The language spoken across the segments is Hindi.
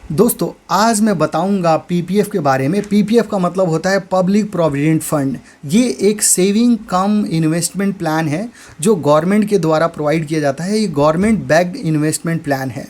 दोस्तों आज मैं बताऊंगा पीपीएफ के बारे में। पीपीएफ का मतलब होता है पब्लिक प्रोविडेंट फंड। ये एक सेविंग कम इन्वेस्टमेंट प्लान है जो गवर्नमेंट के द्वारा प्रोवाइड किया जाता है। ये गवर्नमेंट बैक्ड इन्वेस्टमेंट प्लान है,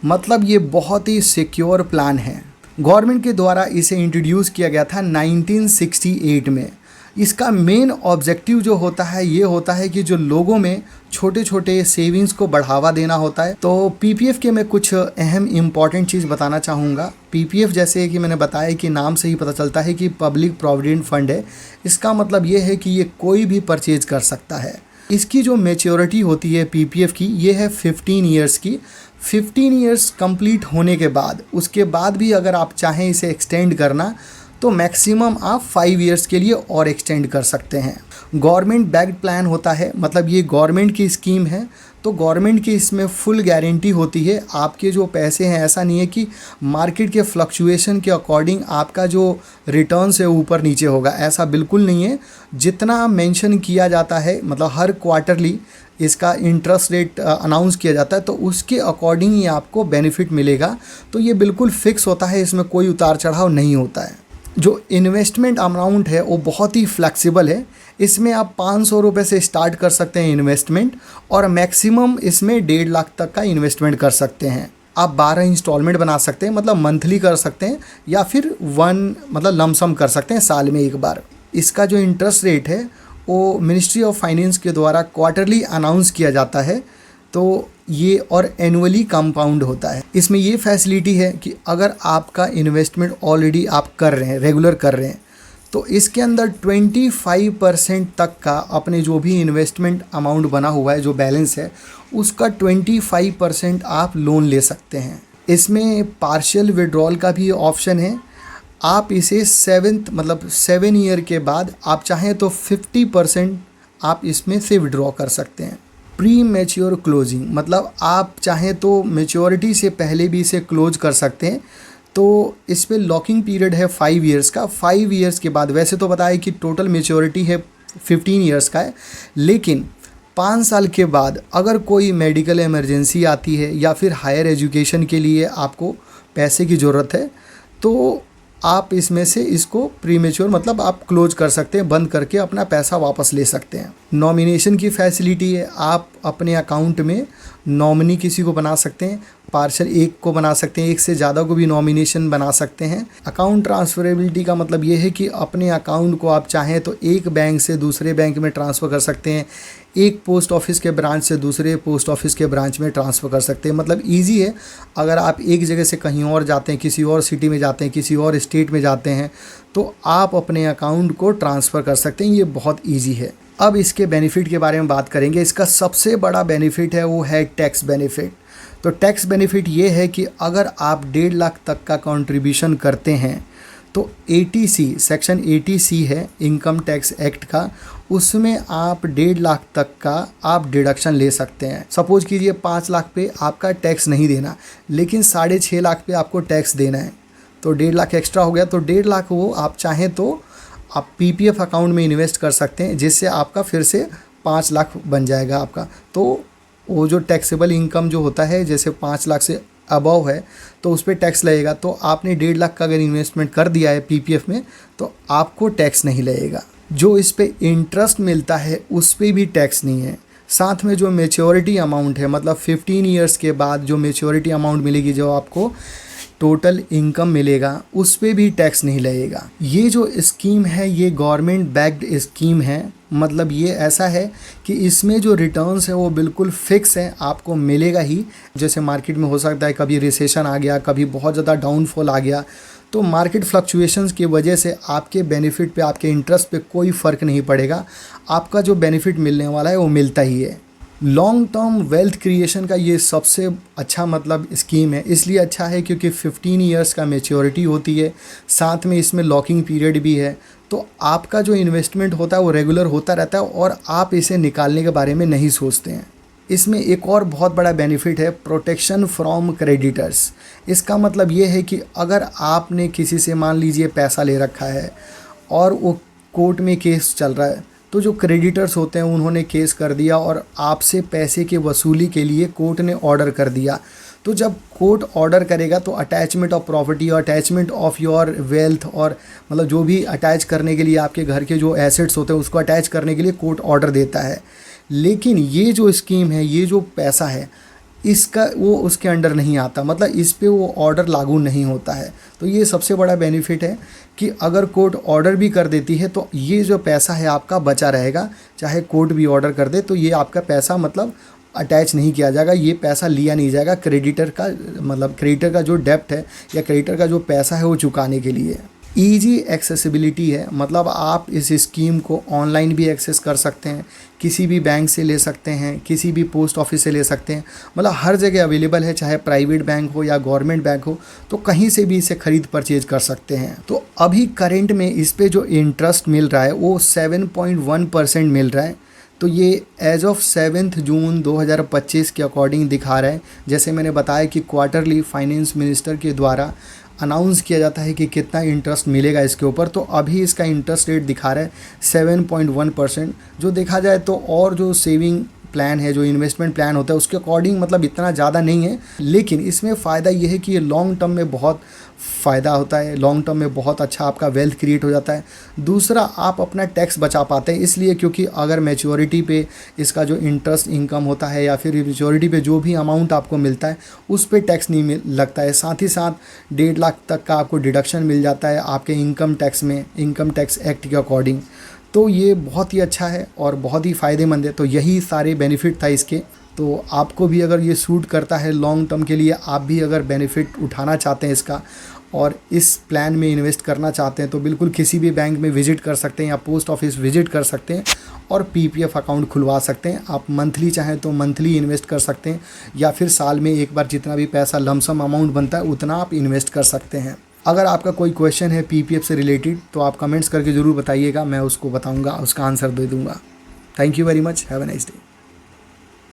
मतलब ये बहुत ही सिक्योर प्लान है। गवर्नमेंट के द्वारा इसे इंट्रोड्यूस किया गया था 1968 में। इसका मेन ऑब्जेक्टिव जो होता है ये होता है कि जो लोगों में छोटे छोटे सेविंग्स को बढ़ावा देना होता है। तो पीपीएफ के मैं कुछ अहम इम्पॉर्टेंट चीज़ बताना चाहूँगा। पीपीएफ जैसे कि मैंने बताया कि नाम से ही पता चलता है कि पब्लिक प्रोविडेंट फंड है। इसका मतलब ये है कि ये कोई भी परचेज कर सकता है। इसकी जो मैच्योरिटी होती है पीपीएफ की, ये है 15 ईयर्स की। 15 ईयर्स कंप्लीट होने के बाद उसके बाद भी अगर आप चाहें इसे एक्सटेंड करना तो मैक्सिमम आप 5 ईयर्स के लिए और एक्सटेंड कर सकते हैं। गवर्नमेंट बैक्ड प्लान होता है, मतलब ये गवर्नमेंट की स्कीम है तो गवर्नमेंट की इसमें फुल गारंटी होती है। आपके जो पैसे हैं, ऐसा नहीं है कि मार्केट के फ्लक्चुएशन के अकॉर्डिंग आपका जो रिटर्न्स है ऊपर नीचे होगा, ऐसा बिल्कुल नहीं है। जितना मेंशन किया जाता है, मतलब हर क्वार्टरली इसका इंटरेस्ट रेट अनाउंस किया जाता है तो उसके अकॉर्डिंग ही आपको बेनिफिट मिलेगा। तो ये बिल्कुल फिक्स होता है, इसमें कोई उतार चढ़ाव नहीं होता है। जो इन्वेस्टमेंट अमाउंट है वो बहुत ही फ्लेक्सिबल है। इसमें आप 500 रुपये से स्टार्ट कर सकते हैं इन्वेस्टमेंट, और मैक्सिमम इसमें 1.5 लाख तक का इन्वेस्टमेंट कर सकते हैं। आप 12 इंस्टॉलमेंट बना सकते हैं, मतलब मंथली कर सकते हैं, या फिर मतलब लमसम कर सकते हैं साल में एक बार। इसका जो इंटरेस्ट रेट है वो मिनिस्ट्री ऑफ फाइनेंस के द्वारा क्वार्टरली अनाउंस किया जाता है। तो ये और एनुअली कंपाउंड होता है। इसमें ये फैसिलिटी है कि अगर आपका इन्वेस्टमेंट ऑलरेडी आप कर रहे हैं, रेगुलर कर रहे हैं, तो इसके अंदर 25% तक का अपने जो भी इन्वेस्टमेंट अमाउंट बना हुआ है, जो बैलेंस है, उसका 25% आप लोन ले सकते हैं। इसमें पार्शियल विड्रॉल का भी ऑप्शन है। आप इसे 7 ईयर के बाद आप चाहें तो 50% आप इसमें से विड्रॉ कर सकते हैं। प्री मैच्योर क्लोजिंग, मतलब आप चाहें तो मैच्योरिटी से पहले भी इसे क्लोज कर सकते हैं। तो इस पर लॉकिंग पीरियड है 5 ईयर्स का। 5 ईयर्स के बाद, वैसे तो बताया कि टोटल मैच्योरिटी है 15 ईयर्स का है, लेकिन 5 साल के बाद अगर कोई मेडिकल इमरजेंसी आती है या फिर हायर एजुकेशन के लिए आपको पैसे की ज़रूरत है तो आप इसमें से इसको प्रीमेच्योर, मतलब आप क्लोज कर सकते हैं, बंद करके अपना पैसा वापस ले सकते हैं। नॉमिनेशन की फैसिलिटी है। आप अपने अकाउंट में नॉमिनी किसी को बना सकते हैं, पार्शल एक को बना सकते हैं, एक से ज़्यादा को भी नॉमिनेशन बना सकते हैं। अकाउंट ट्रांसफरेबिलिटी का मतलब ये है कि अपने अकाउंट को आप चाहें तो एक बैंक से दूसरे बैंक में ट्रांसफ़र कर सकते हैं, एक पोस्ट ऑफिस के ब्रांच से दूसरे पोस्ट ऑफिस के ब्रांच में ट्रांसफ़र कर सकते हैं। मतलब ईजी है। अगर आप एक जगह से कहीं और जाते हैं, किसी और सिटी में जाते हैं, किसी और स्टेट में जाते हैं, तो आप अपने अकाउंट को ट्रांसफ़र कर सकते हैं। ये बहुत ईजी है। अब इसके बेनिफिट के बारे में बात करेंगे। इसका सबसे बड़ा बेनिफिट है वो है टैक्स बेनिफिट। तो टैक्स बेनिफिट ये है कि अगर आप 1.5 लाख तक का कंट्रीब्यूशन करते हैं तो ATC, सेक्शन 80C है इनकम टैक्स एक्ट का, उसमें आप 1.5 लाख तक का आप डिडक्शन ले सकते हैं। सपोज कीजिए 5 लाख पे आपका टैक्स नहीं देना, लेकिन 6.5 लाख पे आपको टैक्स देना है, तो 1.5 लाख एक्स्ट्रा हो गया। तो 1.5 लाख वो आप चाहें तो आप पीपीएफ अकाउंट में इन्वेस्ट कर सकते हैं, जिससे आपका फिर से 5 लाख बन जाएगा आपका। तो वो जो टैक्सेबल इनकम जो होता है, जैसे 5 लाख से अबव है तो उस पर टैक्स लगेगा। तो आपने 1.5 लाख का अगर इन्वेस्टमेंट कर दिया है पीपीएफ में तो आपको टैक्स नहीं लगेगा। जो इस पे इंटरेस्ट मिलता है उस पर भी टैक्स नहीं है। साथ में जो मैच्योरिटी अमाउंट है, मतलब 15 ईयर्स के बाद जो मैच्योरिटी अमाउंट मिलेगी, जो आपको टोटल इनकम मिलेगा, उस पे भी टैक्स नहीं लगेगा। ये जो स्कीम है ये गवर्नमेंट बैक्ड स्कीम है। मतलब ये ऐसा है कि इसमें जो रिटर्न्स है वो बिल्कुल फिक्स है, आपको मिलेगा ही। जैसे मार्केट में हो सकता है कभी रिसेशन आ गया, कभी बहुत ज़्यादा डाउनफॉल आ गया, तो मार्केट फ्लक्चुएशंस की वजह से आपके बेनिफिट पे, आपके इंटरेस्ट पे कोई फ़र्क नहीं पड़ेगा। आपका जो बेनिफिट मिलने वाला है वो मिलता ही है। लॉन्ग टर्म वेल्थ क्रिएशन का ये सबसे अच्छा मतलब स्कीम है। इसलिए अच्छा है क्योंकि 15 ईयर्स का मैच्योरिटी होती है, साथ में इसमें लॉकिंग पीरियड भी है। तो आपका जो इन्वेस्टमेंट होता है वो रेगुलर होता रहता है और आप इसे निकालने के बारे में नहीं सोचते हैं। इसमें एक और बहुत बड़ा बेनिफिट है प्रोटेक्शन फ्रॉम क्रेडिटर्स। इसका मतलब ये है कि अगर आपने किसी से मान लीजिए पैसा ले रखा है और वो कोर्ट में केस चल रहा है, तो जो क्रेडिटर्स होते हैं उन्होंने केस कर दिया और आपसे पैसे की वसूली के लिए कोर्ट ने ऑर्डर कर दिया, तो जब कोर्ट ऑर्डर करेगा तो अटैचमेंट ऑफ प्रॉपर्टी और अटैचमेंट ऑफ योर वेल्थ और मतलब जो भी अटैच करने के लिए आपके घर के जो एसेट्स होते हैं उसको अटैच करने के लिए कोर्ट ऑर्डर देता है। लेकिन ये जो स्कीम है, ये जो पैसा है, इसका वो उसके अंडर नहीं आता, मतलब इस पे वो ऑर्डर लागू नहीं होता है। तो ये सबसे बड़ा बेनिफिट है कि अगर कोर्ट ऑर्डर भी कर देती है तो ये जो पैसा है आपका बचा रहेगा। चाहे कोर्ट भी ऑर्डर कर दे तो ये आपका पैसा मतलब अटैच नहीं किया जाएगा, ये पैसा लिया नहीं जाएगा क्रेडिटर का, मतलब क्रेडिटर का जो डेब्ट है या क्रेडिटर का जो पैसा है वो चुकाने के लिए। ईजी एक्सेसिबिलिटी है, मतलब आप इस स्कीम को ऑनलाइन भी एक्सेस कर सकते हैं, किसी भी बैंक से ले सकते हैं, किसी भी पोस्ट ऑफिस से ले सकते हैं, मतलब हर जगह अवेलेबल है, चाहे प्राइवेट बैंक हो या गवर्नमेंट बैंक हो, तो कहीं से भी इसे खरीद परचेज कर सकते हैं। तो अभी करंट में इस पे जो इंटरेस्ट मिल रहा है वो 7.1% मिल रहा है। तो ये एज ऑफ 7 जून 2025 के अकॉर्डिंग दिखा रहा है। जैसे मैंने बताया कि क्वार्टरली फाइनेंस मिनिस्टर के द्वारा अनाउंस किया जाता है कि कितना इंटरेस्ट मिलेगा इसके ऊपर। तो अभी इसका इंटरेस्ट रेट दिखा रहा है 7.1%। जो देखा जाए तो और जो सेविंग प्लान है, जो इन्वेस्टमेंट प्लान होता है उसके अकॉर्डिंग मतलब इतना ज़्यादा नहीं है, लेकिन इसमें फ़ायदा ये है कि ये लॉन्ग टर्म में बहुत फ़ायदा होता है, लॉन्ग टर्म में बहुत अच्छा आपका वेल्थ क्रिएट हो जाता है। दूसरा, आप अपना टैक्स बचा पाते हैं, इसलिए क्योंकि अगर मैच्योरिटी पे इसका जो इंटरेस्ट इनकम होता है या फिर मैच्योरिटी पे जो भी अमाउंट आपको मिलता है उस पर टैक्स नहीं लगता है। साथ ही साथ 1.5 लाख तक का आपको डिडक्शन मिल जाता है आपके इनकम टैक्स में, इनकम टैक्स एक्ट के अकॉर्डिंग। तो ये बहुत ही अच्छा है और बहुत ही फ़ायदेमंद है। तो यही सारे बेनिफिट था इसके। तो आपको भी अगर ये सूट करता है लॉन्ग टर्म के लिए, आप भी अगर बेनिफिट उठाना चाहते हैं इसका और इस प्लान में इन्वेस्ट करना चाहते हैं, तो बिल्कुल किसी भी बैंक में विज़िट कर सकते हैं या पोस्ट ऑफिस विज़िट कर सकते हैं और पीपीएफ अकाउंट खुलवा सकते हैं। आप मंथली चाहें तो मंथली इन्वेस्ट कर सकते हैं या फिर साल में एक बार जितना भी पैसा लमसम अमाउंट बनता है उतना आप इन्वेस्ट कर सकते हैं। अगर आपका कोई क्वेश्चन है पीपीएफ से रिलेटेड तो आप कमेंट्स करके ज़रूर बताइएगा, मैं उसको बताऊंगा, उसका आंसर दे दूंगा। Thank you very much, have a nice day.